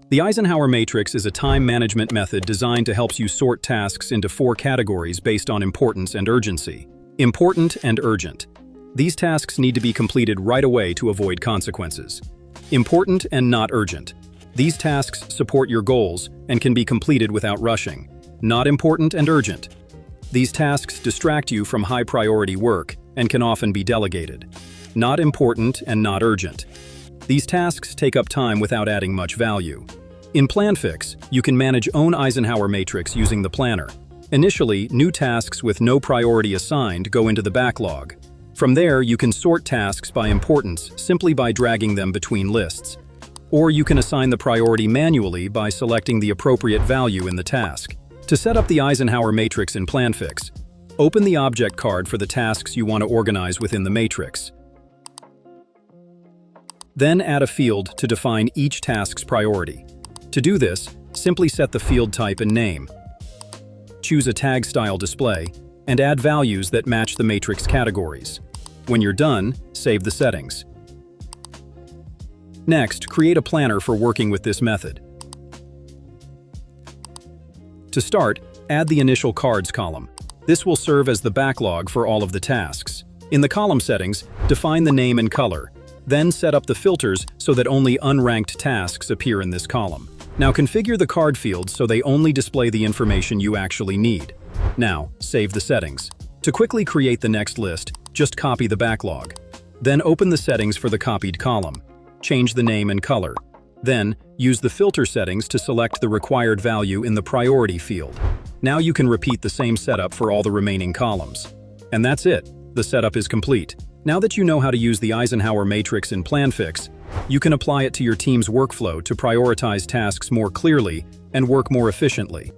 The Eisenhower Matrix is a time management method designed to help you sort tasks into 4 categories based on importance and urgency. Important and urgent. These tasks need to be completed right away to avoid consequences. Important and not urgent. These tasks support your goals and can be completed without rushing. Not important and urgent. These tasks distract you from high-priority work and can often be delegated. Not important and not urgent. These tasks take up time without adding much value. In Planfix, you can manage own Eisenhower Matrix using the planner. Initially, new tasks with no priority assigned go into the backlog. From there, you can sort tasks by importance simply by dragging them between lists. Or you can assign the priority manually by selecting the appropriate value in the task. To set up the Eisenhower Matrix in Planfix, open the object card for the tasks you want to organize within the matrix. Then add a field to define each task's priority. To do this, simply set the field type and name. Choose a tag-style display, and add values that match the matrix categories. When you're done, save the settings. Next, create a planner for working with this method. To start, add the initial cards column. This will serve as the backlog for all of the tasks. In the column settings, define the name and color. Then set up the filters so that only unranked tasks appear in this column. Now configure the card fields so they only display the information you actually need. Now, save the settings. To quickly create the next list, just copy the backlog. Then open the settings for the copied column. Change the name and color. Then, use the filter settings to select the required value in the priority field. Now you can repeat the same setup for all the remaining columns. And that's it. The setup is complete. Now that you know how to use the Eisenhower Matrix in Planfix, you can apply it to your team's workflow to prioritize tasks more clearly and work more efficiently.